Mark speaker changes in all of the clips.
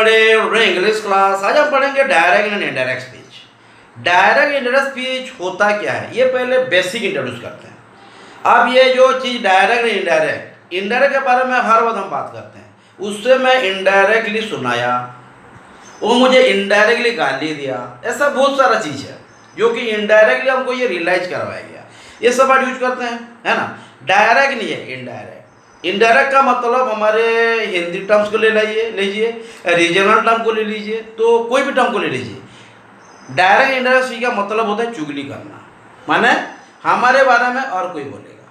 Speaker 1: everybody, English class. आज हम पढ़ेंगे direct and indirect speech. Direct indirect speech होता क्या है, ये पहले बेसिक इंट्रोड्यूस करते हैं। अब ये जो चीज़ डायरेक्ट एंड इनडायरेक्ट, इनडायरेक्ट के बारे में हर वक्त हम बात करते हैं। उससे मैं इनडायरेक्टली सुनाया, वो मुझे इनडायरेक्टली गाली दिया, ऐसा बहुत सारा चीज़ है जो कि इनडायरेक्टली हमको ये रियलाइज करवाया गया। ये सब वर्ड यूज करते हैं, है ना। डायरेक्ट नहीं है, इनडायरेक्ट। इनडायरेक्ट का मतलब हमारे हिंदी टर्म्स को ले लीजिए, रीजनल टर्म को ले लीजिए, तो कोई भी टर्म को ले लीजिए। डायरेक्ट इनडायरेक्ट स्पीच का मतलब होता है चुगली करना, माने हमारे बारे में और कोई बोलेगा,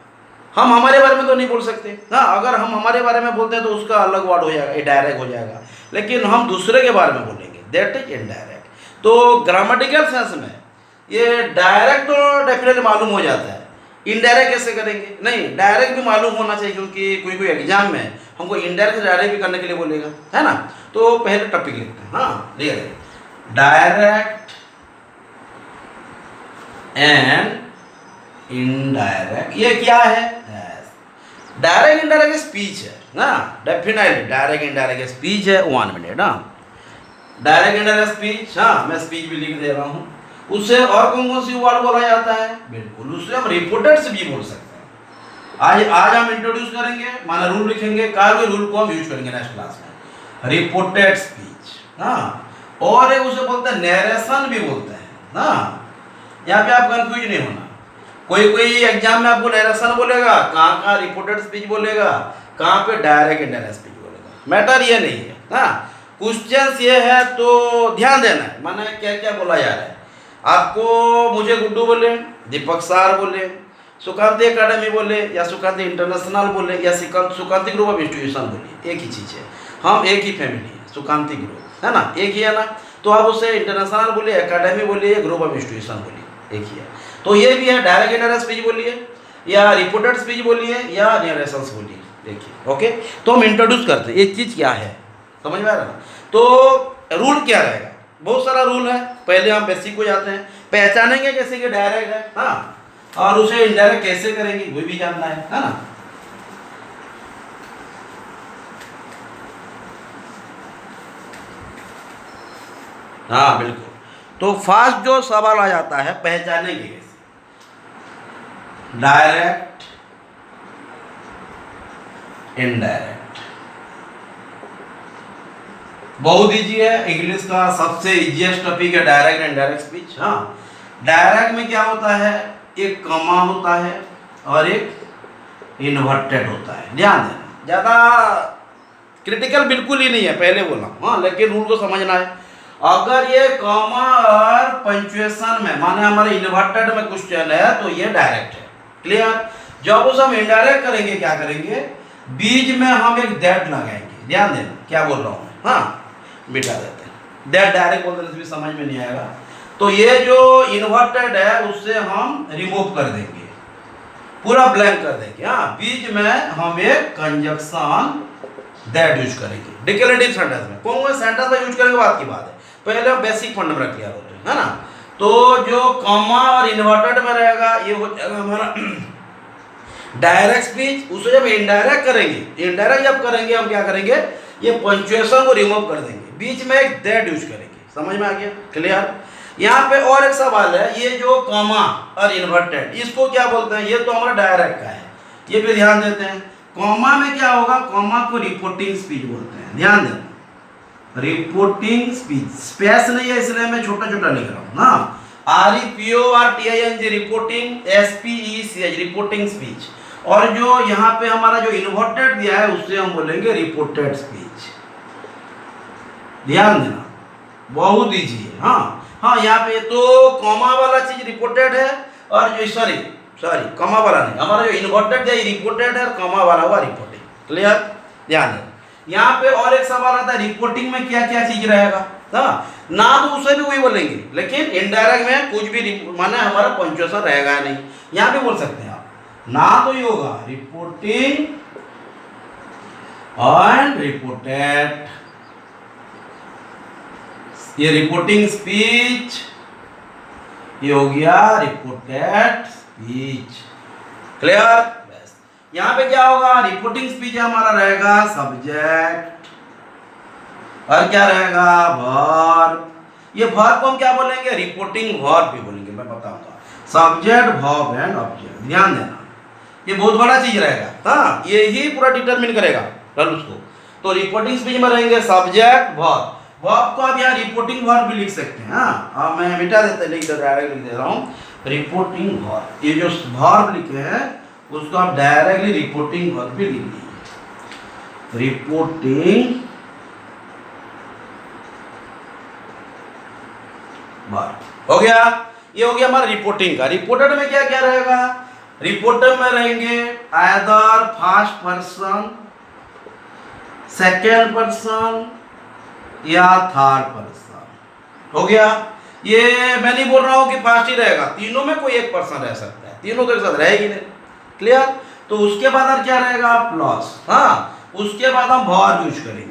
Speaker 1: हम हमारे बारे में तो नहीं बोल सकते। हाँ, अगर हम हमारे बारे में बोलते हैं तो उसका अलग वर्ड हो जाएगा, डायरेक्ट हो जाएगा। लेकिन हम दूसरे के बारे में बोलेंगे, दैट इज इनडायरेक्ट। तो ग्रामेटिकल सेंस में ये डायरेक्ट तो डेफिनेटली मालूम हो जाता है, इनडायरेक्ट कैसे करेंगे? नहीं, डायरेक्ट भी मालूम होना चाहिए, क्योंकि कोई एग्जाम में हमको इनडायरेक्ट से डायरेक्ट भी करने के लिए बोलेगा, है ना। तो पहले टॉपिक लिखते हैं। हाँ, देखिए, डायरेक्ट एंड इनडायरेक्ट, ये क्या है? डायरेक्ट इनडायरेक्ट स्पीच है ना, डेफिनेटली डायरेक्ट इनडायरेक्ट स्पीच है। 1 मिनट। हाँ, डायरेक्ट इनडायरेक्ट स्पीच, हाँ मैं स्पीच भी लिख दे रहा हूँ। उससे और कौन कौन सी वर्ड बोला जाता है? बिल्कुल, उससे हम रिपोर्टेड से भी बोल सकते हैं। आज हम इंट्रोड्यूस करेंगे, माना रूल लिखेंगे, कार्य रूल को हम यूज करेंगे नेक्स्ट क्लास में। रिपोर्टेड स्पीच, हाँ। और एक उसे बोलते हैं नरेशन भी बोलते हैं, हाँ। यहाँ पे आप कंफ्यूज नहीं होना। कोई एग्जाम में आपको नरेशन बोलेगा, कहाँ रिपोर्टेड स्पीच बोलेगा, कहाँ पे डायरेक्ट इनडायरेक्ट स्पीच बोलेगा। मैटर ये नहीं है, हाँ। क्वेश्चंस ये है तो ध्यान देना है, माने क्या क्या बोला जा रहा है। आपको मुझे गुड्डू बोले, दीपक सार बोले, सुकांति एकेडमी बोले, या सुकांति इंटरनेशनल बोले, या सुकांति ग्रुप ऑफ इंस्टीट्यूशन बोले, एक ही चीज़ है। हम एक ही फैमिली है, सुकांति ग्रुप, है ना, एक ही है ना। तो आप उसे इंटरनेशनल बोलिए, एकेडमी बोलिए, ग्रुप ऑफ इंस्टीट्यूशन बोलिए, एक ही है। तो ये भी है, डायरेक्ट इनडायरेक्ट स्पीच बोलिए, या रिपोर्टेड स्पीच बोलिए, या नरेशंस बोलिए, देखिए। ओके, तो हम इंट्रोड्यूस करते हैं ये चीज़ क्या है, समझ में आ रहा है। तो रूल क्या रहेगा? बहुत सारा रूल है। पहले हम बेसिक को जाते हैं, पहचानेंगे कैसे कि डायरेक्ट है, हाँ, और उसे इनडायरेक्ट कैसे करेंगे वो भी जानना है ना। हाँ बिल्कुल। तो फर्स्ट जो सवाल आ जाता है, पहचानेंगे कैसे डायरेक्ट इनडायरेक्ट। बहुत इजी है, इंग्लिश का सबसे इजीएस्ट टॉपिक है डायरेक्ट एंड इनडायरेक्ट स्पीच। हाँ, डायरेक्ट में क्या होता है, एक कॉमा होता है और एक इन्वर्टेड होता है। ध्यान देना, ज़्यादा क्रिटिकल बिल्कुल ही नहीं है, पहले बोला, हाँ, लेकिन रूल को समझना है। अगर ये कॉमा और पंक्चुएशन में, माने हमारे इन्वर्टेड में क्वेश्चन है, तो ये डायरेक्ट है। क्लियर? जब उसे हम इनडायरेक्ट करेंगे, क्या करेंगे, बीच में हम एक दैट लगाएंगे। ध्यान देना क्या बोल रहा हूँ, हाँ, बिठा देते हैं। दैट डायरेक्ट बोलने से भी समझ में नहीं आएगा, तो ये जो इन्वर्टेड है उससे हम रिमूव कर देंगे, पूरा ब्लैंक कर देंगे। हाँ, बीच में हम एक कंजक्शन दैट यूज करेंगे डिक्लेरेटिव सेंटेंस में। कौन से सेंटेंस में यूज करेंगे बात की बात है, पहले हम बेसिक फंडामेंटल क्लियर होते हैं, है ना। तो जो कॉमा और इन्वर्टेड में रहेगा, ये हो जाएगा हमारा डायरेक्ट स्पीच। उसे जब इनडायरेक्ट करेंगे, इनडायरेक्ट जब करेंगे हम क्या करेंगे, ये पंक्चुएशन को रिमूव कर देंगे, बीच में एक दैट यूज करेंगे। समझ में आ गया? क्लियर? यहाँ पे और एक सवाल है, ये जो कॉमा और इन्वर्टेड, इसको क्या बोलते हैं? ये तो हमारा डायरेक्ट का है, ये पे ध्यान देते हैं। कॉमा में क्या होगा, कॉमा को रिपोर्टिंग स्पीच बोलते हैं। ध्यान देना, रिपोर्टिंग स्पीच, स्पेस नहीं है इसलिए मैं छोटा छोटा लिख रहा हूँ ना। REPORTING reporting, SPECH reporting speech. और जो यहाँ पे हमारा जो इन्वर्टेड दिया है उससे हम बोलेंगे रिपोर्टेड स्पीच। ध्यान देना, बहुत इजी है। हाँ, यहाँ पे तो कॉमा वाला चीज रिपोर्टेड है, और जो सॉरी कॉमा वाला नहीं, हमारा जो इन्वर्टेड दिया रिपोर्टेड है, और कॉमा वाला हुआ रिपोर्टिंग। क्लियर? ध्यान देना। यहाँ पे और एक सवाल आता है, रिपोर्टिंग में क्या क्या चीज रहेगा, हाँ, ना तो उसे भी वही बोलेंगे, लेकिन इनडायरेक्ट में कुछ भी माने हमारा पंक्चुएशन रहेगा नहीं। यहाँ पे बोल सकते हैं आप, ना तो ये होगा रिपोर्टिंग एंड रिपोर्टेड, ये रिपोर्टिंग स्पीच, ये हो गया रिपोर्टेड स्पीच। क्लियर? यहाँ पे क्या होगा, रिपोर्टिंग स्पीच हमारा रहेगा सब्जेक्ट, और क्या रहेगा वर्ब। ये वर्ब को हम क्या बोलेंगे, रिपोर्टिंग वर्ब भी बोलेंगे, मैं बताऊंगा। सब्जेक्ट वर्ब एंड ऑब्जेक्ट, ध्यान देना ये बहुत बड़ा चीज रहेगा। हाँ, ये ही पूरा डिटरमिन करेगा कल उसको। तो रिपोर्टिंग स्पीच में रहेंगे सब्जेक्ट वर्ब। वर्ब को आप यहाँ रिपोर्टिंग वर्ब भी लिख सकते हैं। हाँ, अब मैं मिटा देता डायरेक्ट लिख दे रहा हूँ रिपोर्टिंग वर्ब। ये जो वर्ब लिखे हैं उसको आप डायरेक्टली रिपोर्टिंग वर्ब भी लिख दीजिए, रिपोर्टिंग वर्ब हो गया। ये हो गया हमारा रिपोर्टिंग का। रिपोर्टेड में क्या क्या रहेगा, रिपोर्टेड में रहेंगे either first person, second person या थर्ड पर्सन। हो गया। ये मैं नहीं बोल रहा हूं कि फर्स्ट ही रहेगा, तीनों में कोई एक पर्सन रह सकता है, तीनों तो एक साथ रहेगी नहीं। क्लियर। तो उसके बाद और क्या रहेगा प्लस। हाँ, उसके बाद हम वर्ब यूज करेंगे।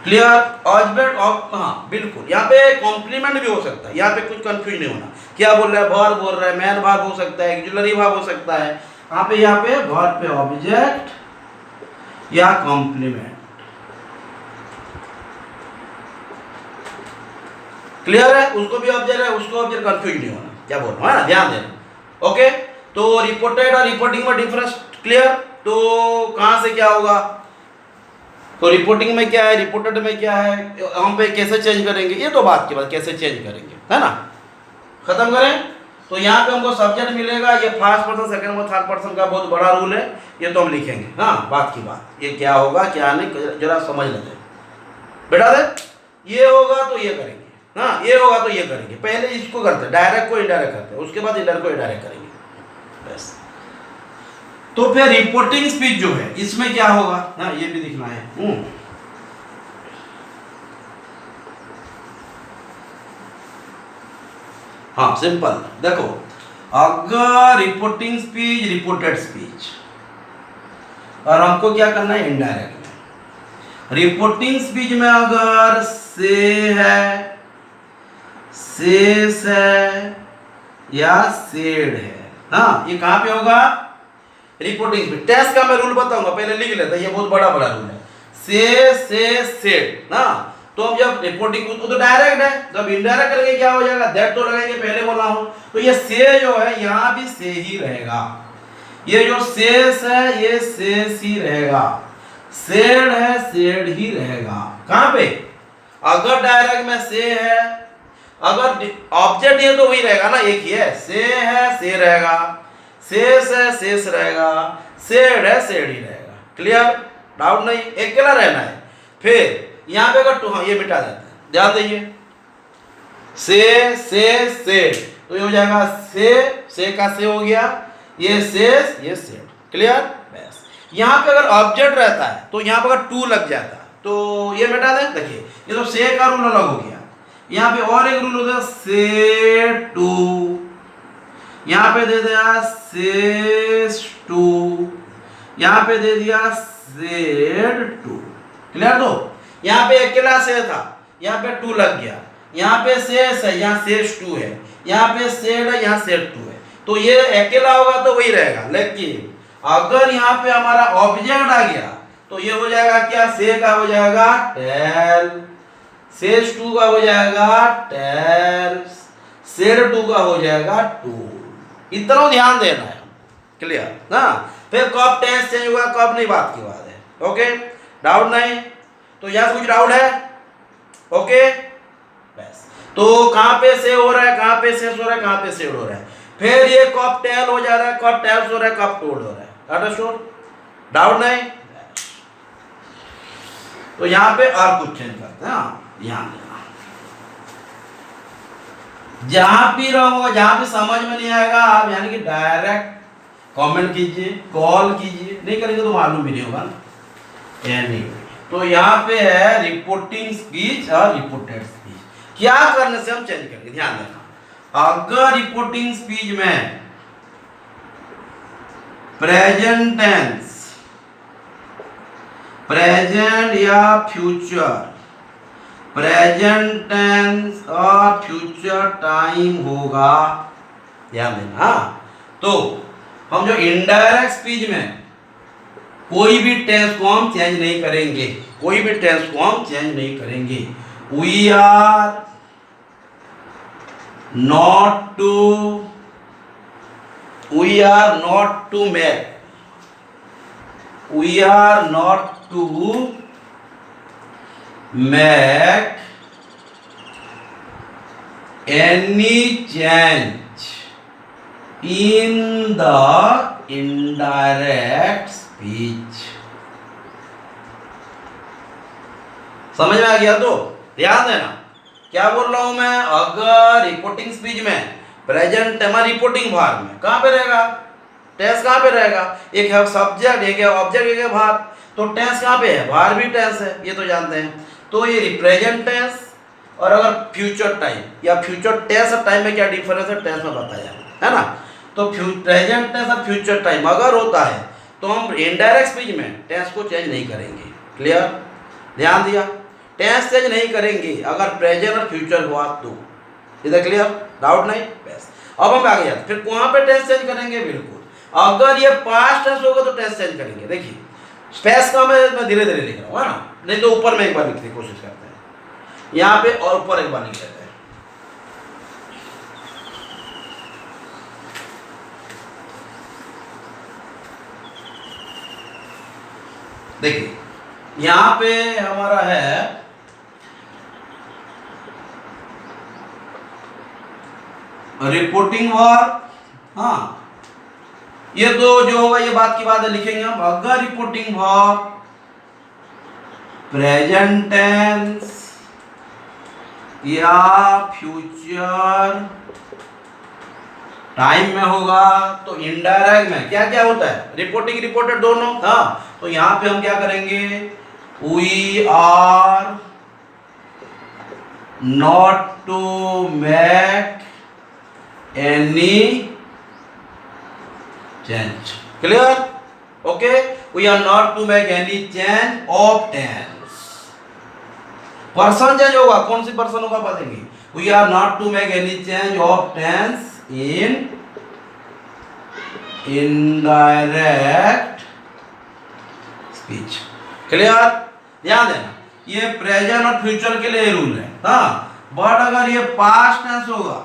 Speaker 1: क्लियर। ऑब्जेक्ट ऑफ, हाँ बिल्कुल, यहाँ पे कॉम्प्लीमेंट भी हो सकता है, यहाँ पे कुछ कंफ्यूज नहीं होना। क्या बोल रहा है, वर्ब बोल रहा है, मैन वर्ब हो सकता है, ऑक्सिलरी वर्ब हो सकता है। यहाँ पे वर्ब पे ऑब्जेक्ट या कॉम्प्लीमेंट। क्लियर है, उसको भी ऑब्जेक्ट है, उसको ऑब्जेक्ट, कंफ्यूज नहीं होना क्या बोल रहा है ना, ध्यान देना। ओके, तो रिपोर्टेड और रिपोर्टिंग में डिफरेंस क्लियर। तो कहां से क्या होगा, तो रिपोर्टिंग में क्या है, रिपोर्टेड में क्या है, हम पे कैसे चेंज करेंगे, ये तो बात की बात, कैसे चेंज करेंगे, है ना। खत्म करें। तो यहाँ पे हमको सब्जेक्ट मिलेगा, ये first person, second person, third person का बहुत बड़ा रूल है, ये तो हम लिखेंगे। हाँ, बात की बात, ये क्या होगा क्या नहीं जरा समझ लेते बेटा दे। ये होगा तो ये करेंगे, हाँ ये होगा तो ये करेंगे। पहले इसको करते हैं, डायरेक्ट को इनडायरेक्ट करते हैं, उसके बाद इनडायरेक्ट को इनडायरेक्ट करेंगे बस। तो फिर रिपोर्टिंग स्पीच जो है इसमें क्या होगा, हाँ ये भी दिखना है। हाँ सिंपल देखो, अगर रिपोर्टिंग स्पीच, रिपोर्टेड स्पीच, और हमको क्या करना है इनडायरेक्ट में। रिपोर्टिंग स्पीच में अगर से है, सेस है या सेड है, हाँ ये कहां पे होगा रिपोर्टिंग स्पीच। टेस्ट का मैं रूल बताऊंगा, पहले लिख लेता, ये बहुत बड़ा रूल है। से सेड ना, तो अब जब रिपोर्टिंग तो डायरेक्ट है, जब इनडायरेक्ट करेंगे क्या हो जाएगा, दैट तो लगाएंगे, पहले बोला हूं। तो ये से जो है यहां भी से ही रहेगा, ये जो सेस है ये सेस ही रहेगा, सेड है सेड ही रहेगा। कहां पे, अगर डायरेक्ट में से है, अगर ऑब्जेक्ट ये तो वही रहेगा ना, एक ही है से रहेगा, शेष है शेष रहेगा, सेड है सेड ही रहेगा। क्लियर, डाउट नहीं, अकेला रहना है। फिर यहां पे अगर हाँ ये मिटा देते हैं, ध्यान दीजिए, से सेड, तो ये हो जाएगा से का से हो गया, ये शेष ये सेड। क्लियर। बस यहां पे अगर ऑब्जेक्ट रहता है तो यहां पे अगर टू लग जाता तो ये मिटा दें। देखिए ये तो से का रूल अलग हो गया, यहाँ पे और एक रूल होगा से टू, यहाँ पे दे दिया सेस टू, यहाँ पे दे दिया सेड टू। क्लियर। तो यहाँ पे अकेला से था, यहाँ पे टू लग गया, यहाँ पे सेस है, यहाँ सेस टू है, यहाँ पे सेड है, यहाँ सेड टू है, तो ये अकेला होगा तो वही रहेगा। लेकिन अगर यहाँ पे हमारा ऑब्जेक्ट आ गया तो ये हो जाएगा क्या, से का हो जाएगा टेल, सेस टू का हो जाएगा टेल, सेड टू का हो जाएगा टूल। इतना ध्यान देना है। क्लियर ना। फिर कब टेंस चेंज हुआ कब नहीं, बात की बात है। ओके, डाउट नहीं। तो यहां कुछ डाउट है, ओके बस। तो कहां पे से हो रहा है, कहां पे सेस हो रहा है, कहां पे सेड हो रहा है, फिर ये कब टेल हो जा रहा है, कब टेल्स हो रहा है, कब टोल्ड हो रहा है। अंडरस्टूड, डाउट नहीं। तो यहां पे और कुछ चेंज करते हैं, ध्यान देना। जहां भी रहो, जहां भी समझ में नहीं आएगा आप यानी कि डायरेक्ट कमेंट कीजिए, कॉल कीजिए, नहीं करेंगे तो मालूम भी नहीं होगा ना। यानी तो यहाँ पे है रिपोर्टिंग स्पीच और रिपोर्टेड स्पीच, क्या करने से हम चेंज करेंगे, ध्यान देना। अगर रिपोर्टिंग स्पीच में प्रेजेंट टेंस, प्रेजेंट या फ्यूचर, प्रेजेंट टेंस और फ्यूचर टाइम होगा, ध्यान देना। हाँ, तो हम जो इनडायरेक्ट स्पीच में कोई भी टेंस को हम चेंज नहीं करेंगे, कोई भी टेंस को हम चेंज नहीं करेंगे। We are not to make, we are not to make any change in the indirect speech। समझ में आ गया? तो ध्यान देना क्या बोल रहा हूं मैं। अगर रिपोर्टिंग स्पीच में प्रेजेंट हमारा रिपोर्टिंग भाग में कहां पे रहेगा, टेंस कहां पे रहेगा, एक है सब्जेक्ट, एक है ऑब्जेक्ट, एक है भाग। तो टेंस कहां पे है, भाग भी टेंस है, ये तो जानते हैं। तो ये प्रेजेंट टेंस और अगर फ्यूचर टाइम या फ्यूचर टेंस और टाइम में क्या डिफरेंस है टेंस में बताया है ना। तो प्रेजेंट टेंस और फ्यूचर टाइम अगर होता है तो हम इनडायरेक्ट स्पीच में टेंस को चेंज नहीं करेंगे। क्लियर? ध्यान दिया? टेंस चेंज नहीं करेंगे अगर प्रेजेंट और फ्यूचर हुआ तो। इधर क्लियर? डाउट नहीं? बस अब हम आगे जाते। फिर कहां पे टेंस चेंज करेंगे? बिल्कुल अगर ये पास्ट टेंस होगा तो टेंस चेंज करेंगे। देखिए स्पेस का मैं धीरे धीरे लिख रहा हूँ, है ना, नहीं तो ऊपर में एक बार लिखने की कोशिश करते हैं यहाँ पे और ऊपर एक बार लिख लेते हैं। देखिए यहाँ पे हमारा है रिपोर्टिंग वर्ब। हाँ ये तो जो होगा ये बात की बात है, लिखेंगे हम। अगर रिपोर्टिंग वर्ब प्रेजेंट टेंस या फ्यूचर टाइम में होगा तो इनडायरेक्ट में क्या क्या होता है, रिपोर्टिंग रिपोर्टेड दोनों। हाँ तो यहां पे हम क्या करेंगे, we are not to make any change. Clear? Okay, we are not to make any change of tense. Person change होगा, कौन सी पर्सन होगा बताएंगे। We are not to make any change of tense in indirect speech. Clear? ध्यान देना ये present और future के लिए रूल है। हाँ बट अगर ये पास्ट टेंस होगा,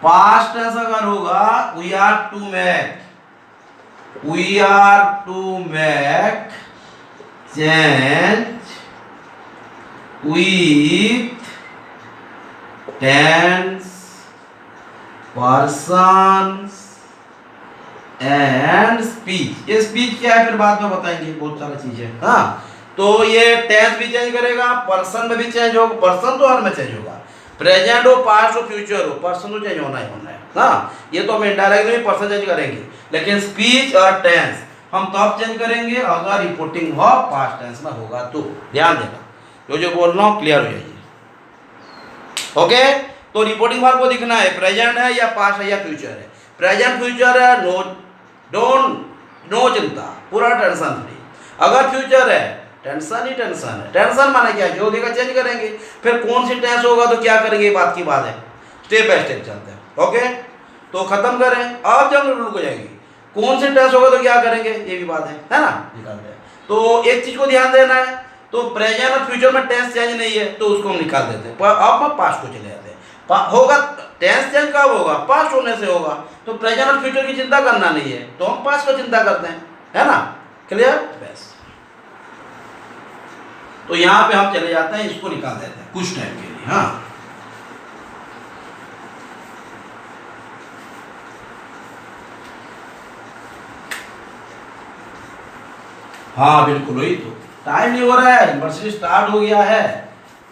Speaker 1: पास्ट टेंस अगर होगा we are to make change with tense persons and speech. ये स्पीच क्या है फिर बाद में बताएंगे, बहुत सारी चीजें। हाँ तो ये टेंस भी चेंज करेगा, पर्सन में भी चेंज होगा। पर्सन तो हर में चेंज होगा, प्रेजेंट हो पास्ट हो फ्यूचर हो, पर्सन तो चेंज होना ही होना है। हाँ ये तो हम इनडायरेक्टली पर्सन चेंज करेंगे, लेकिन स्पीच और टेंस हम तब चेंज करेंगे अगर रिपोर्टिंग हो पास्ट टेंस में होगा तो। ध्यान देना जो बोल रहा हूँ क्लियर हो जाइए। ओके तो रिपोर्टिंग वर्ब को दिखना है प्रेजेंट है या पास्ट है या फ्यूचर है। प्रेजेंट फ्यूचर है नो चिंता, पूरा टेंशन फ्री। अगर फ्यूचर है टेंशन ही टेंशन है। टेंशन माने क्या, जो देगा चेंज करेंगे। फिर कौन सी टेंस होगा तो क्या करेंगे, बात की बात है, स्टेप बाय स्टेप चलते हैं। ओके तो खत्म करें, अब जब रूल को जाएंगे कौन सी टेंस होगा तो क्या करेंगे, ये भी बात है ना, निकालते हैं। तो एक चीज को ध्यान देना है, तो प्रेजेंट और फ्यूचर में टेंस चेंज नहीं है तो उसको हम निकाल देते हैं। अब हम पास्ट को चले जाते हैं। होगा टेंस चेंज कब होगा, पास्ट होने से होगा। तो प्रेजेंट और फ्यूचर की चिंता करना नहीं है तो हम पास्ट को चिंता करते हैं, है ना। क्लियर? बस तो यहां पे हम चले जाते हैं, इसको निकाल देते हैं कुछ टाइम के लिए। हाँ बिल्कुल वही तो, टाइम नहीं हो रहा है, यूनिवर्सिटी स्टार्ट हो गया है,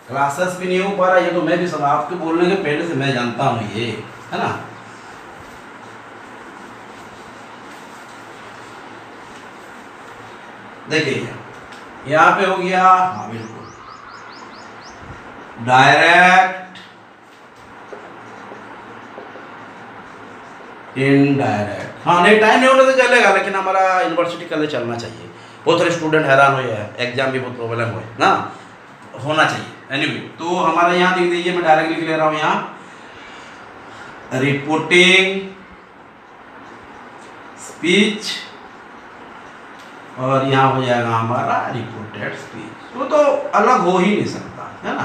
Speaker 1: क्लासेस भी नहीं हो पा रहा। ये तो मैं भी सब आपके बोलने के पहले से मैं जानता हूँ, ये है ना। देखिए यहाँ पे हो गया, हाँ बिल्कुल डायरेक्ट इनडायरेक्ट। हाँ नहीं टाइम नहीं होने से चलेगा, लेकिन हमारा यूनिवर्सिटी कल चलना चाहिए। बहुत सारे स्टूडेंट हैरान हुए हैं, एग्जाम भी बहुत प्रॉब्लम हुए ना, होना चाहिए। एनीवे तो हमारा यहाँ देख दीजिए, मैं डायरेक्ट लिख ले रहा हूँ यहाँ, रिपोर्टिंग स्पीच और यहाँ हो जाएगा हमारा रिपोर्टेड स्पीच। वो तो अलग हो ही नहीं सकता, है ना।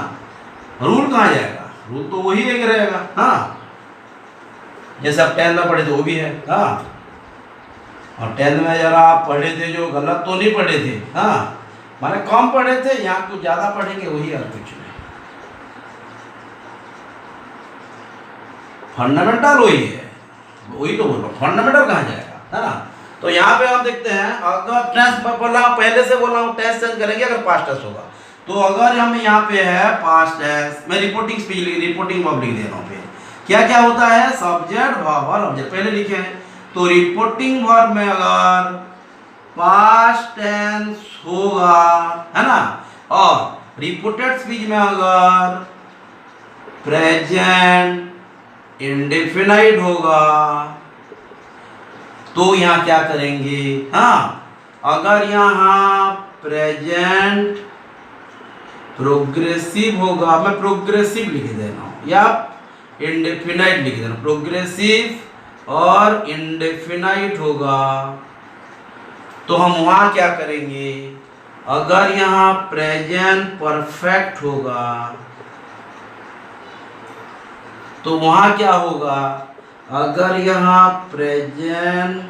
Speaker 1: रूल कहाँ जाएगा, रूल तो वही एक रहेगा। हाँ, जैसे आप 10th में पढ़े थे वो भी है। हाँ, और 10th में जरा आप पढ़े थे जो गलत तो नहीं पढ़े थे। हाँ, माने कम पढ़े थे, यहाँ कुछ ज़्यादा पढ़ेंगे वही, और कुछ नहीं। फंडामेंटल वही है, वही तो बोल रहा हूँ, फंडामेंटल कहाँ जाएगा, है ना। तो यहाँ पे हम देखते हैं, अगर टेंस बोला, पहले से बोला हूँ टेंस चेंज करेंगे अगर पास्ट टेंस होगा। तो अगर हम यहाँ पे है पास्ट टेंस, मैं रिपोर्टिंग स्पीच, रिपोर्टिंग वर्ब लिख दे रहा हूँ। फिर क्या क्या होता है, सब्जेक्ट वर्ब और ऑब्जेक्ट पहले लिखे हैं। तो रिपोर्टिंग वर्ब में अगर पास्ट टेंस होगा, है ना, और रिपोर्टेड स्पीच में अगर प्रेजेंट इंडेफिनाइट होगा, तो यहाँ क्या करेंगे। हाँ, अगर यहाँ प्रेजेंट प्रोग्रेसिव होगा, मैं प्रोग्रेसिव लिख दे रहा हूँ, या इंडेफिनाइट लिख दे रहा हूँ, प्रोग्रेसिव और इंडेफिनाइट होगा, तो हम वहाँ क्या करेंगे। अगर यहाँ प्रेजेंट परफेक्ट होगा, तो वहाँ क्या होगा। अगर यहाँ प्रेजेंट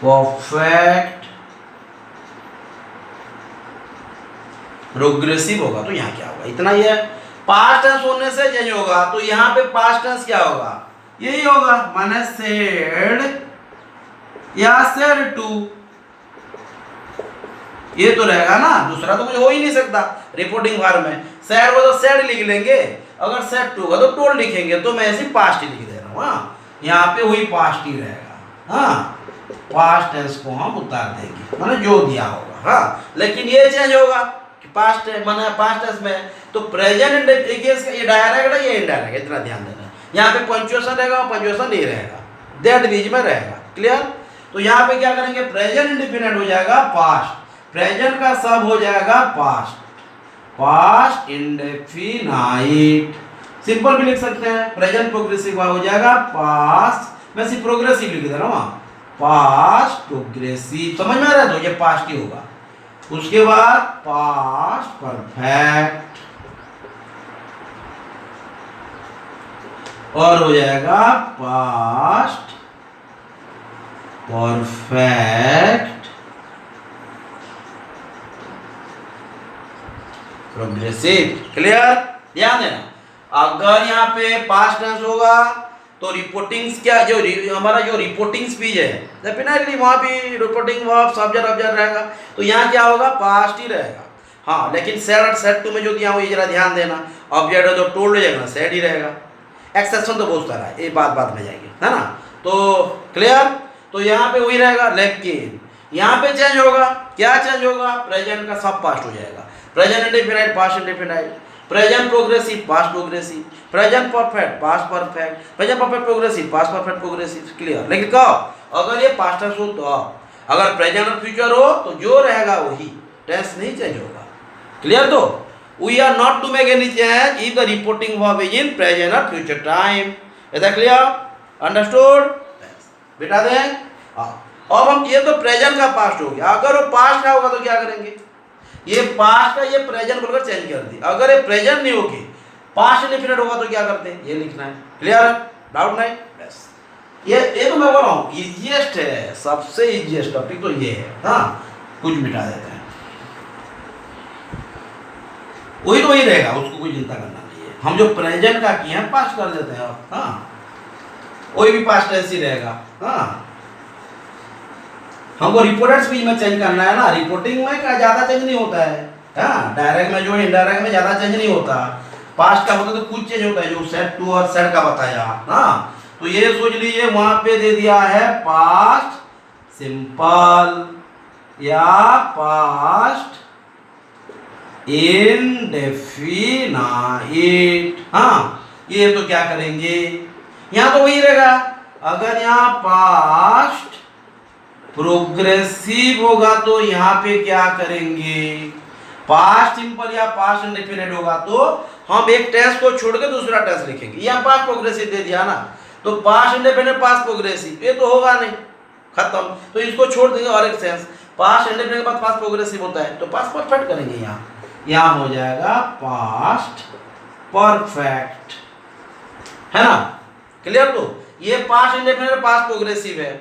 Speaker 1: परफेक्ट प्रोग्रेसिव होगा, तो यहाँ क्या होगा, इतना ही है। पास्ट टेंस होने से चेंज होगा, तो यहाँ पे पास्ट टेंस क्या होगा, यही होगा, माने सेड या सेड टू, ये तो रहेगा ना, दूसरा तो कुछ हो ही नहीं सकता। रिपोर्टिंग वर्ब में सेड हो तो सेड लिख लेंगे, अगर सेड टू होगा तो टोल्ड लिखेंगे, तो मैं ऐसे पास्ट ही लिख दे रहा हूँ। हाँ, यहाँ पे वही पास्ट ही रहेगा। हाँ, पास्ट टेंस को हम उतार देंगे, माने जो दिया होगा। हाँ, लेकिन ये चेंज होगा कि पास्ट माने पास्ट टेंस में तो प्रेजेंट ये डायरेक्ट है, ये इनडायरेक्ट है, इतना ध्यान देना। यहाँ पे पंक्चुएशन रहेगा, पंक्चुएशन नहीं रहेगा, दैट बीच में रहेगा। क्लियर। तो यहाँ पे क्या करेंगे, प्रेजेंट इंडेफिनिट हो जाएगा पास्ट, प्रेजेंट का सब हो जाएगा पास्ट, पास्ट इंडेफिनाइट। सिंपल भी लिख सकते हैं, प्रेजेंट प्रोग्रेसिव हो जाएगा पास्ट, मैं सिर्फ प्रोग्रेसिव लिख दे रहा हूँ, पास्ट प्रोग्रेसिव, समझ में आ रहा है, तो ये पास्ट ही होगा। उसके बाद पास्ट परफेक्ट, और हो जाएगा पास्ट परफेक्ट प्रोग्रेसिव। क्लियर। ध्यान देना, अगर यहाँ पे पास्ट टेंस होगा तो रिपोर्टिंग क्या, जो हमारा जो रिपोर्टिंग स्पीच है, डेफिनेटली वहाँ भी रिपोर्टिंग वर्ब सब्जेक्ट ऑब्जेक्ट रहेगा, तो यहाँ क्या होगा, पास्ट ही रहेगा। हाँ, लेकिन सेड सेड टू में जो दिया हुआ ये जरा ध्यान देना, ऑब्जेक्ट है तो टोल्ड हो जाएगा, सेड ही रहेगा। एक्सेप्शन तो बहुत सारा है, ये बात में जाएगी, है ना। तो क्लियर। तो यहाँ पे वही रहेगा, लेकिन यहाँ पे चेंज होगा, क्या चेंज होगा, प्रेजेंट का सब पास्ट हो जाएगा, present indefinite past indefinite, present progressive past progressive, present perfect past perfect, present perfect progressive past perfect progressive. Clear. लेकिन कब, अगर ये पास्ट टेंस हो तो, अगर प्रेजेंट और फ्यूचर हो तो जो रहेगा वही, टेंस नहीं चेंज होगा। क्लियर। तो we are not to make any change if the reporting verb is in present और future time. Is that clear, understood बेटा दें। अब हम, ये तो प्रेजेंट का पास्ट हो गया, अगर वो पास्ट का होगा तो क्या करेंगे, ये पास्ट का ये प्रेजेंट बोलकर चेंज कर दी। अगर ये प्रेजेंट नहीं होगी, पास्ट इंडेफिनिट होगा तो क्या करते हैं, ये लिखना है। क्लियर, डाउट नहीं। बस ये तो मैं बोल रहा हूँ इजिएस्ट है, सबसे इजिएस्ट टॉपिक तो ये है। हाँ, कुछ मिटा देते हैं, वही तो वही रहेगा, उसको कोई चिंता करना नहीं है। हम जो प्रेजेंट का किए हैं पास्ट कर देते हैं। हाँ, वही भी पास्ट टेंस ही रहेगा। हाँ, हमको रिपोर्टेड स्पीच में चेंज करना है ना, रिपोर्टिंग में क्या ज़्यादा चेंज नहीं होता है। हाँ, डायरेक्ट में जो इनडायरेक्ट में ज़्यादा चेंज नहीं होता, पास्ट का होता तो कुछ चेंज होता है, जो सेट टू और सेट का बताया। हाँ, तो ये सोच लीजिए वहां पे दे दिया है पास्ट सिंपल या पास्ट इनडेफिनाइट। हाँ, ये तो क्या करेंगे, यहाँ तो वही रहेगा। अगर यहाँ पास्ट प्रोग्रेसिव होगा तो यहाँ पे क्या करेंगे, पास्ट सिंपल या पास्ट इंडेफिनिट होगा तो हम एक टेंस को छोड़ के दूसरा टेंस लिखेंगे। यहाँ पास्ट प्रोग्रेसिव दे दिया ना, तो पास्ट इंडेफिनिट पास्ट प्रोग्रेसिव, ये तो होगा नहीं, खत्म। तो इसको छोड़ देंगे और एक सेंस, पास्ट इंडेफिनिट के बाद पास्ट प्रोग्रेसिव होता है तो पास्ट परफेक्ट करेंगे। यहाँ हो जाएगा पास्ट परफेक्ट, है ना, क्लियर। तो ये पास्ट इंडेफिनिट पास्ट प्रोग्रेसिव है,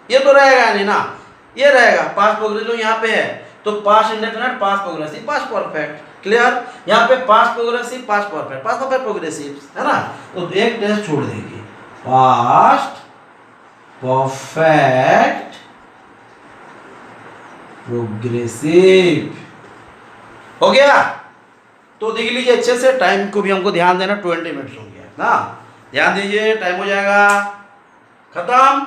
Speaker 1: ये तो रहेगा नहीं ना, ये रहेगा पास्ट प्रोग्रेसिव यहाँ पे है तो past indefinite past progressive past perfect, clear. यहाँ पे past progressive past perfect past perfect progressive, है ना। तो एक टेस्ट छोड़ देंगे, पास्ट परफेक्ट प्रोग्रेसिव हो गया। तो देख लीजिए अच्छे से, टाइम को भी हमको ध्यान देना, 20 मिनट्स हो गया ना, ध्यान दीजिए, टाइम हो जाएगा खत्म।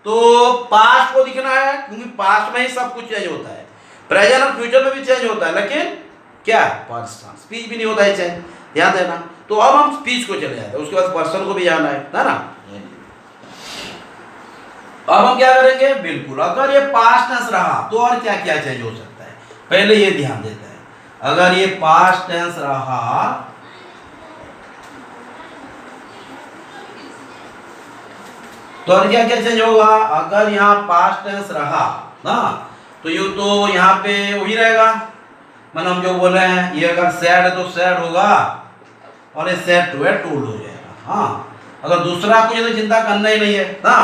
Speaker 1: तो पास्ट को दिखना है क्योंकि पास्ट में ही सब कुछ चेंज होता है, प्रेजेंट और फ्यूचर में भी चेंज होता है, लेकिन क्या पर्सन स्पीच भी नहीं होता है चेंज, ध्यान देना। तो अब हम स्पीच को चले जाते हैं, उसके बाद पर्सन को भी जाना है ना। अब हम क्या करेंगे, बिल्कुल अगर ये पास्ट टेंस रहा तो और क्या क्या चेंज हो सकता है, पहले ये ध्यान देते हैं। अगर ये पास्ट टेंस रहा तो और क्या क्या चेंज होगा। अगर यहाँ पास्ट टेंस रहा ना तो ये तो यहाँ पे वही रहेगा, मतलब हम जो बोल रहे हैं, ये अगर सैड है तो सैड होगा और ये सैड टू है टोल्ड हो जाएगा। हाँ, अगर दूसरा कुछ तो चिंता करना ही नहीं है ना,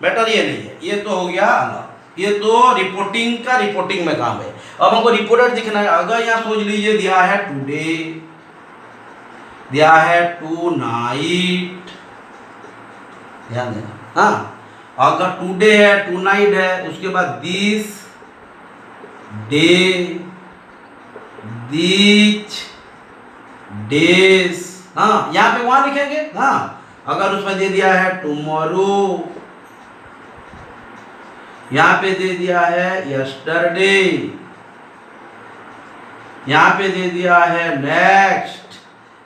Speaker 1: बेटर ये नहीं है, ये तो हो गया अलग, ये तो रिपोर्टिंग का रिपोर्टिंग में काम है। अब हमको रिपोर्टर दिखना है, अगर यहाँ सोच लीजिए दिया है टुडे, दिया है टू नाइट, ध्यान देना। हाँ, अगर टुडे है टू नाइट है, उसके बाद दिस डे दीज डेज, हाँ यहाँ पे वहां लिखेंगे। हाँ, अगर उसमें दे दिया है टुमारो, यहाँ पे दे दिया है यस्टरडे, यहाँ पे दे दिया है नेक्स्ट,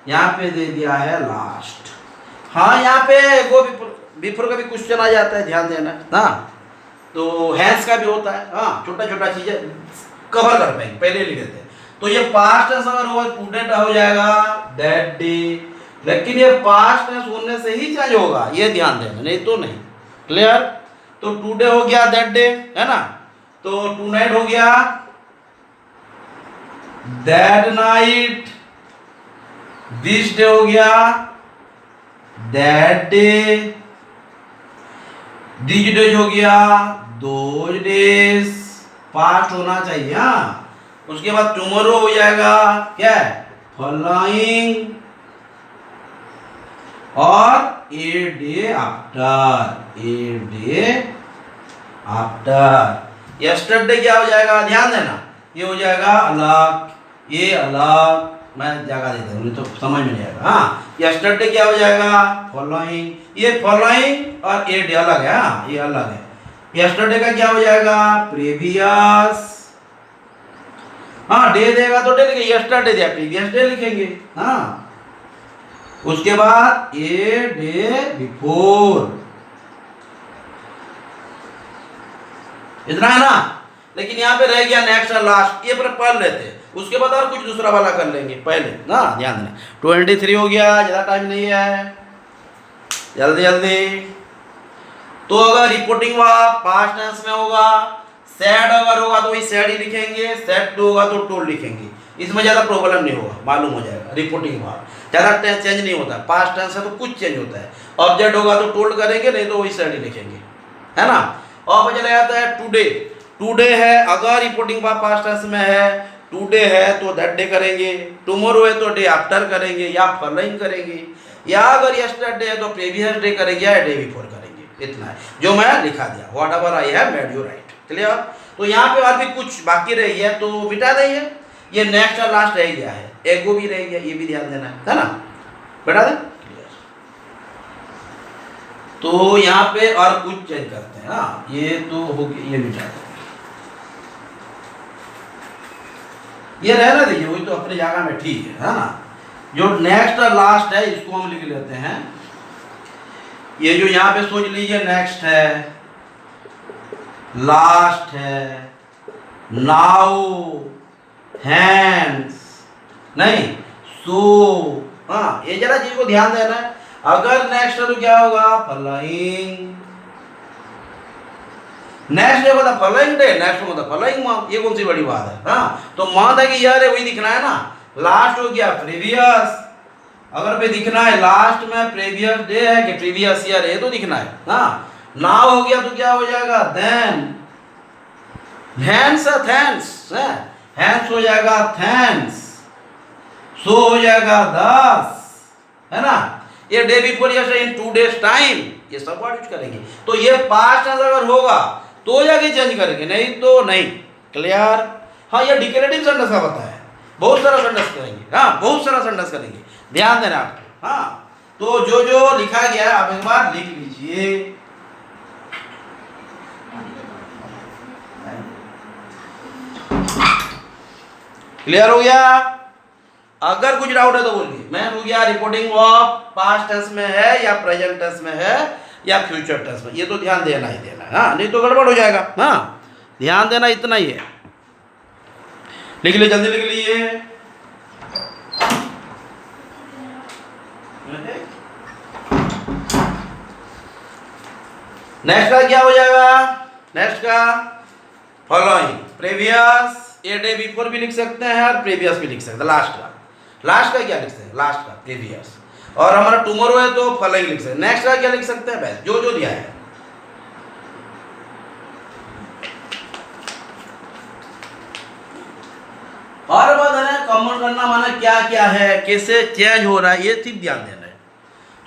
Speaker 1: यहाँ पे दे दिया है लास्ट। हाँ, यहाँ पे वो बिफोर का भी क्वेश्चन आ जाता है, ध्यान देना ना। तो हैंस का भी होता है, हाँ छोटा छोटा चीजें कवर कर पाएंगे, पहले लिख देते हैं। तो ये पास्ट टेंस अगर होगा स्टूडेंट हो जाएगा दैट डे, लेकिन ये पास्ट टेंस होने से ही चेंज होगा, ये ध्यान देना, नहीं तो नहीं, क्लियर। तो टुडे हो गया दैट डे, है ना। तो टू नाइट हो गया दैट नाइट, दिस डे हो गया दैट डे, दिस डेज हो गया दोज डेज, पास्ट होना चाहिए। हाँ, उसके बाद टुमारो हो जाएगा क्या, फॉलोइंग, और a day after, a day after. Yesterday क्या हो जाएगा, ध्यान देना, ये हो जाएगा अलग, ये अलग, मैं जगह देता हूँ तो समझ में नहीं आएगा। हाँ, यस्टरडे क्या हो जाएगा फॉलोइंग, ये फॉलोइंग और ए डे अलग है। हाँ, ये अलग है। यस्टरडे का क्या हो जाएगा प्रीवियस, हाँ डे देगा तो डे लिखेंगे, यस्टरडे दिया प्रीवियस डे लिखेंगे। हाँ, उसके बाद ए डे बिफोर, इतना है ना। लेकिन यहाँ पे रह गया नेक्स्ट और लास्ट, ये पर पढ़ लेते हैं, उसके बाद और कुछ दूसरा वाला कर लेंगे पहले ना, ध्यान देना। 23 हो गया, ज़्यादा टाइम नहीं है, जल्दी जल्दी। तो अगर रिपोर्टिंग हुआ पास्ट टेंस में होगा, सैड अगर होगा तो वही सैड ही लिखेंगे, सैड टू होगा तो टोल्ड लिखेंगे, इसमें ज़्यादा प्रॉब्लम नहीं होगा, मालूम हो जाएगा। रिपोर्टिंग हुआ ज़्यादा चेंज नहीं होता, पास्ट टेंस है तो कुछ चेंज होता है, ऑब्जेक्ट होगा तो टोल्ड करेंगे, नहीं तो वही सैड ही लिखेंगे, है ना। और चला जाता है टुडे, टुडे है अगर रिपोर्टिंग हुआ पास्ट टेंस में है, टुडे है तो दैट डे करेंगे, टुमारो है तो डे आफ्टर करेंगे या फॉलोइंग करेंगे, या अगर यस्टरडे है तो प्रीवियस डे करेंगे या डे बिफोर करेंगे। इतना है जो मैं लिखा दिया, what ever I have made you right, clear. तो यहाँ पे और भी कुछ बाकी रही है तो मिटा देंगे, ये नेक्स्ट और लास्ट रह गया है, एक वो भी रह गया, ये भी ध्यान देना है ना, बैठा दें। तो यहाँ पे और कुछ चेंज करते हैं। हाँ, ये तो हो गया, ये मिटा दें, ये रहना दीजिए, वही तो अपनी जगह में ठीक है ना। जो नेक्स्ट और लास्ट है इसको हम लिख लेते हैं, ये जो यहाँ पे सोच लीजिए नेक्स्ट है, लास्ट है, नाउ, हैंड्स नहीं, सो। हाँ, ये जरा चीज को ध्यान देना है, अगर नेक्स्ट है तो क्या होगा following, next day the following day, next the following month, ये कौन सी बड़ी बात है? हाँ, तो मंथ है कि ईयर है वही दिखना है ना। लास्ट हो गया प्रीवियस, अगर भाई दिखना है लास्ट में प्रीवियस डे है कि प्रीवियस ईयर है तो दिखना है। हाँ, नाउ हो गया तो क्या हो जाएगा? देन, थैंक्स है थैंक्स है, थैंक्स हो जाएगा थैंक्स, सो हो जाएगा दस, है ना। ये डे बिफोर यस्टरडे, इन 2 days टाइम, ये सब वर्ड यूज करेंगे। तो ये पास्ट टेंस अगर होगा तो जाके चेंज करेंगे, नहीं तो नहीं। क्लियर? हाँ, ये डिक्लेरेटिव सेंटेंस का बताया है, बहुत सारा सेंटेंस करेंगे। हाँ, बहुत सारा सेंटेंस करेंगे, ध्यान देना आपको। हाँ, तो जो जो लिखा गया है आप एक बार लिख लीजिए। क्लियर हो गया? अगर कुछ डाउट है तो बोलिए। मैं हो गया रिपोर्टिंग ऑफ पास्ट टेंस में है या प्रेजेंट टेंस में है या फ्यूचर टेंस में, ये तो ध्यान देना ही देना है। हाँ, नहीं तो गड़बड़ हो जाएगा। हाँ, ध्यान देना इतना ही है। लिख लीजिए, जल्दी लिख लीजिए। नेक्स्ट का क्या हो जाएगा? नेक्स्ट का following, previous, a day before भी लिख सकते हैं और प्रीवियस भी लिख सकते हैं। लास्ट का क्या लिख सकते हैं? लास्ट का प्रीवियस, और हमारा टुमारो है तो फॉलोइंग लिख सकते हैं। नेक्स्ट का क्या लिख सकते हैं? बस जो जो दिया है। और बात है कमेंट करना, माना क्या क्या है, कैसे चेंज हो रहा है, ये चीज ध्यान देना है।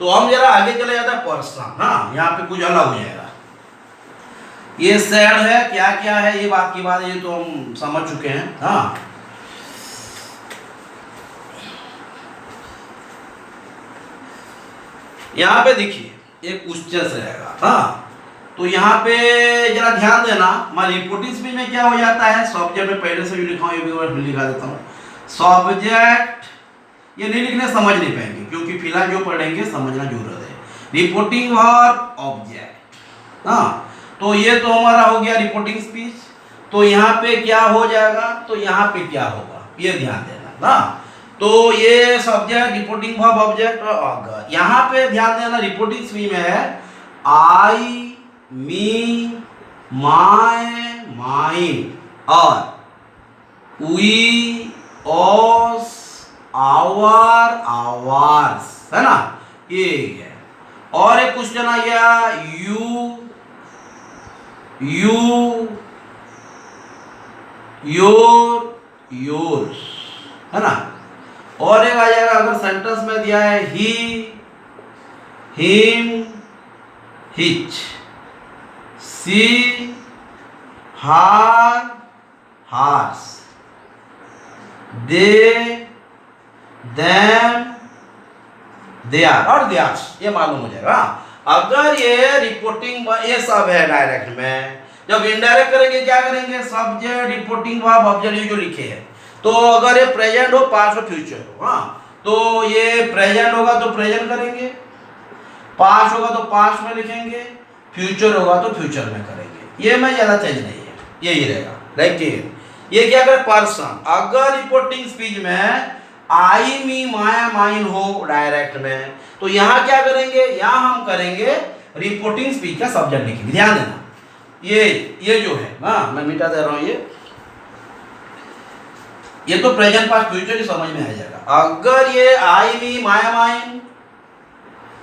Speaker 1: तो हम जरा आगे चले जाते हैं पर्सन। हाँ, यहाँ पे कुछ अलग हो जाएगा। ये सैड है, क्या क्या है, ये बात की बात, ये तो हम समझ चुके हैं। हाँ, यहाँ पे देखिए एक क्वेश्चन रहेगा। हाँ, तो यहाँ पे जरा ध्यान देना। मान रिपोर्टिंग स्पीच में क्या हो जाता है? सब्जेक्ट में पहले से जो लिखा हूँ ये भी लिखा देता हूँ। सब्जेक्ट ये नहीं लिखने, समझ नहीं पाएंगे, क्योंकि फिलहाल जो पढ़ेंगे समझना जरूरत है। Reporting verb object. हाँ, तो ये तो हमारा हो गया रिपोर्टिंग स्पीच। तो यहाँ पे क्या हो जाएगा? तो यहाँ पे क्या होगा ये ध्यान देना। हाँ, तो ये सब्जेक्ट, रिपोर्टिंग वर्ब ऑब्जेक्ट और अगर यहाँ पे ध्यान देना, रिपोर्टिंग स्पीच में है आई, मी, माय, माइन, और वी, ओस, आवर, आवर्स, है ना। ये है। और एक क्वेश्चन आ गया यू, यू, योर, योर्स, है ना। और एक आ जाएगा अगर सेंटेंस में दिया है ही, him, his, she, her, hers, they, them, their our they hours, ये मालूम हो जाएगा। अगर ये रिपोर्टिंग ये सब है डायरेक्ट में, जब इनडायरेक्ट करेंगे क्या करेंगे? सब्जेक्ट, रिपोर्टिंग वर्ब, ऑब्जेक्ट, ये जो लिखे हैं। तो अगर ये प्रेजेंट हो, पास्ट हो, फ्यूचर हो, हाँ, तो ये प्रेजेंट होगा तो प्रेजेंट करेंगे, पास्ट होगा तो पास्ट में लिखेंगे, फ्यूचर होगा तो फ्यूचर में करेंगे। ये में ज्यादा चेंज नहीं है, यही रहेगा। देखिए ये क्या करे? पर्सन। अगर रिपोर्टिंग स्पीच में आई, मी, माया, माइन हो डायरेक्ट में, तो यहाँ क्या करेंगे? यहाँ हम करेंगे रिपोर्टिंग स्पीच का सब्जेक्ट लिखेंगे। ध्यान देना, ये जो है, हाँ, मैं मिटा दे रहा हूँ। ये तो प्रेजेंट, पास्ट, फ्यूचर ही समझ में आ जाएगा। अगर ये आई, मी, माया, माइन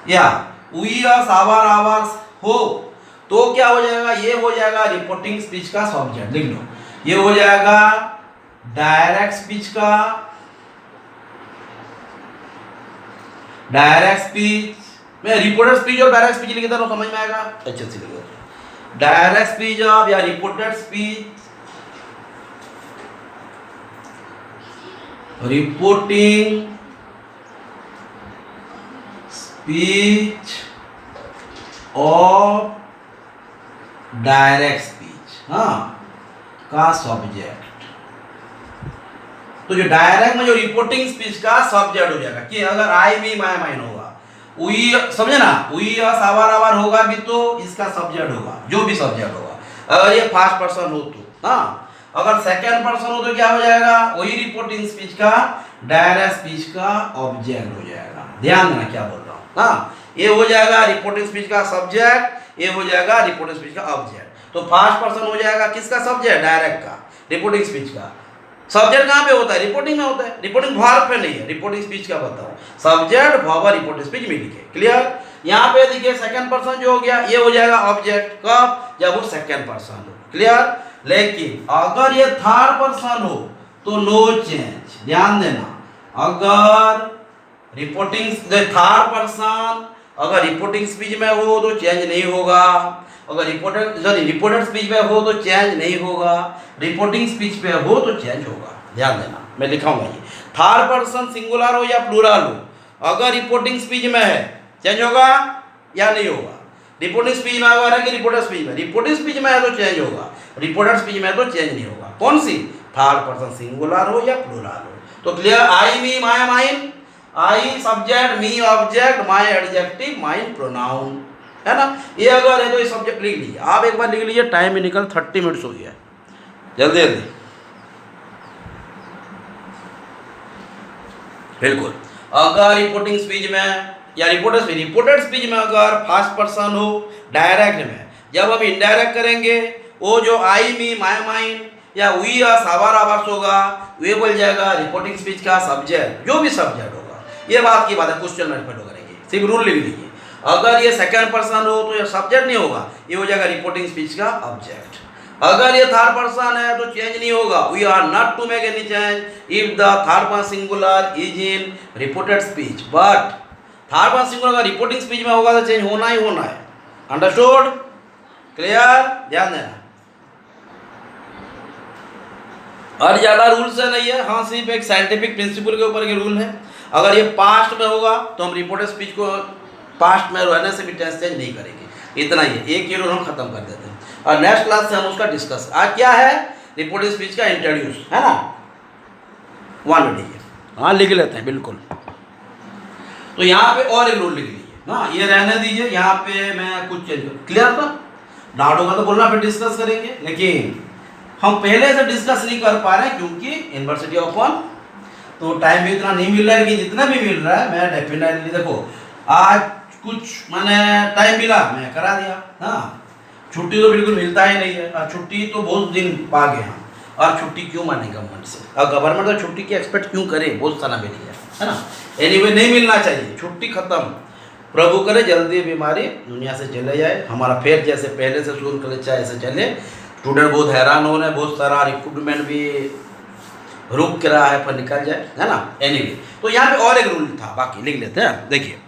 Speaker 1: या वी, अस, आवर, आवर्स हो तो क्या हो जाएगा? ये हो जाएगा रिपोर्टिंग स्पीच का सब्जेक्ट। लिख लो, ये हो जाएगा डायरेक्ट स्पीच का, डायरेक्ट स्पीच। मैं रिपोर्टेड स्पीच और डायरेक्ट स्पीच लिखता हूँ, समझ में आएगा? अच्छे से लिखो, डायरेक्ट स्पीच ऑफ या reported speech, reporting speech of direct speech, हाँ, का सब्जेक्ट। तो जो डायरेक्ट में जो रिपोर्टिंग स्पीच का सब्जेक्ट हो जाएगा कि अगर आई, मी, माय, माइन होगा, वी, समझे ना, वी, अस, आवर, आवर होगा भी तो इसका सब्जेक्ट होगा, जो भी सब्जेक्ट होगा। अगर ये फर्स्ट पर्सन हो तो, हाँ, अगर सेकंड पर्सन हो तो क्या हो जाएगा? वही रिपोर्टिंग स्पीच का, डायरेक्ट स्पीच का ऑब्जेक्ट हो जाएगा। ध्यान देना क्या बोल रहा हूँ। हाँ, ये हो जाएगा रिपोर्टिंग स्पीच का सब्जेक्ट, ये हो जाएगा रिपोर्टिंग स्पीच का ऑब्जेक्ट। तो फर्स्ट पर्सन हो जाएगा किसका? सब्जेक्ट, डायरेक्ट का, रिपोर्टिंग स्पीच का। सब्जेक्ट कहाँ पे होता है? रिपोर्टिंग में होता है। रिपोर्टिंग वर्ब पे नहीं है, रिपोर्टिंग स्पीच का बताओ। सब्जेक्ट वर्ब और रिपोर्टिंग स्पीच मिल के। क्लियर? यहाँ पे देखिए सेकंड पर्सन जो हो गया ये हो जाएगा ऑब्जेक्ट। कब? जब वो सेकंड पर्सन हो। क्लियर? लेकिन अगर ये थर्ड पर्सन हो तो नो चेंज। ध्यान देना, अगर रिपोर्टिंग थर्ड पर्सन अगर रिपोर्टिंग स्पीच में हो तो चेंज नहीं होगा। अगर रिपोर्टेड स्पीच में हो तो चेंज नहीं होगा। रिपोर्टिंग स्पीच पे हो तो चेंज होगा। ध्यान देना, मैं लिखाऊंगा ये। थर्ड पर्सन सिंगुलर हो या प्लूरल हो, अगर रिपोर्टिंग स्पीच में है चेंज होगा या नहीं होगा? रिपोर्टिंग स्पीच में अगर है कि रिपोर्टेड स्पीच में? रिपोर्टिंग स्पीच में है तो चेंज होगा, रिपोर्टेड स्पीच में है तो चेंज नहीं होगा। कौन सी? थर्ड पर्सन सिंगुलर हो या प्लूरल हो। तो clear? I, me, my, mine. I subject, me object, my adjective, mine pronoun, है ना? ये अगर है तो ये सब्जेक्ट लिख लीजिए। आप एक बार लिख लीजिए, टाइम भी निकल 30 मिनट्स हो गया, जल्दी जल्दी। बिल्कुल, अगर रिपोर्टिंग स्पीच में या रिपोर्टेड स्पीच में अगर फर्स्ट पर्सन हो डायरेक्ट में, जब हम इनडायरेक्ट करेंगे वो जो आई, मी, माय, माइन या वी या सावर आवास होगा वे बोल जाएगा रिपोर्टिंग स्पीच का सब्जेक्ट, जो भी सब्जेक्ट होगा। ये बात की बात है, क्वेश्चन में फॉलो करेंगे, सिर्फ रूल लिख लीजिए। अगर ये सेकंड पर्सन हो तो ये सब्जेक्ट नहीं होगा, ये हो जाएगा रिपोर्टिंग स्पीच का ऑब्जेक्ट। अगर ये थर्ड पर्सन है तो चेंज नहीं होगा, we are not to make any change if the third person singular is in reported speech. But third person singular अगर रिपोर्टिंग स्पीच में होगा तो चेंज होना ही होना है। अंडरस्टूड? क्लियर? ध्यान देना, और ज़्यादा रूल से नहीं है। हाँ, सिर्फ एक साइंटिफिक प्रिंसिपल के ऊपर के रूल है। अगर ये पास्ट में होगा तो हम रिपोर्टेड स्पीच को पास्ट में रहने से भी टेंस चेंज नहीं करेंगे। इतना ही है, एक ये रूल हम खत्म कर देते हैं और नेक्स्ट क्लास से हम उसका डिस्कस। आज क्या है? रिपोर्टिंग स्पीच का इंट्रोड्यूस, है ना? 1 मिनट, हाँ लिख लेते हैं बिल्कुल। तो यहाँ पे और एक रूल लिख लीजिए। हाँ, ये रहने दीजिए, यहाँ पे मैं कुछ चेंज कर। क्लियर था? डाउट होगा तो बोलना, फिर डिस्कस करेंगे। लेकिन हम पहले से डिस्कस नहीं कर पा रहे हैं क्योंकि यूनिवर्सिटी ओपन, तो टाइम भी इतना नहीं मिल रहा है। कि जितना भी मिल रहा है मैं डेफिनेटली, देखो आज कुछ मैंने टाइम मिला मैं करा दिया। हाँ, छुट्टी तो बिल्कुल मिलता ही नहीं है, और छुट्टी तो बहुत दिन पा गए हम, और छुट्टी क्यों माने गवर्नमेंट से? और गवर्नमेंट तो छुट्टी की एक्सपेक्ट क्यों करे? बहुत सारा भी है ना? एनीवे नहीं मिलना चाहिए, छुट्टी खत्म। प्रभु करे जल्दी बीमारी दुनिया से चले जाए, हमारा फिर जैसे पहले से शुरू करे चाहे ऐसे चले। स्टूडेंट बहुत हैरान हो रहे हैं, बहुत सारा रिक्रूटमेंट भी रुक रहा है पर निकल जाए, है ना? एनीवे, तो यहाँ पे और एक रूल था, बाकी लिख लेते हैं। देखिए,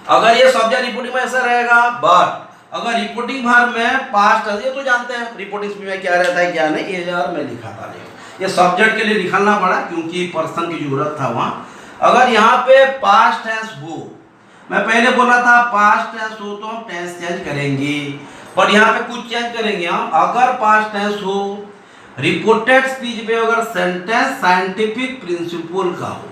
Speaker 1: अगर ये सब्जेक्ट रिपोर्टिंग में ऐसा रहेगा, बट अगर रिपोर्टिंग वर्ब में पास्ट, ये तो जानते हैं रिपोर्टिंग में क्या रहता है क्या नहीं, ये यार मैं लिखा था, ये सब्जेक्ट के लिए निकालना पड़ा क्योंकि पर्सन की जरूरत था वहाँ। अगर यहाँ पे पास्ट टेंस हो, मैं पहले बोला था पास्ट टेंस हो तो हम टेंस चेंज करेंगे, पर यहाँ पे कुछ चेंज करेंगे हम। अगर पास्ट टेंस हो रिपोर्टेड स्पीच में, अगर सेंटेंस साइंटिफिक प्रिंसिपल का हो,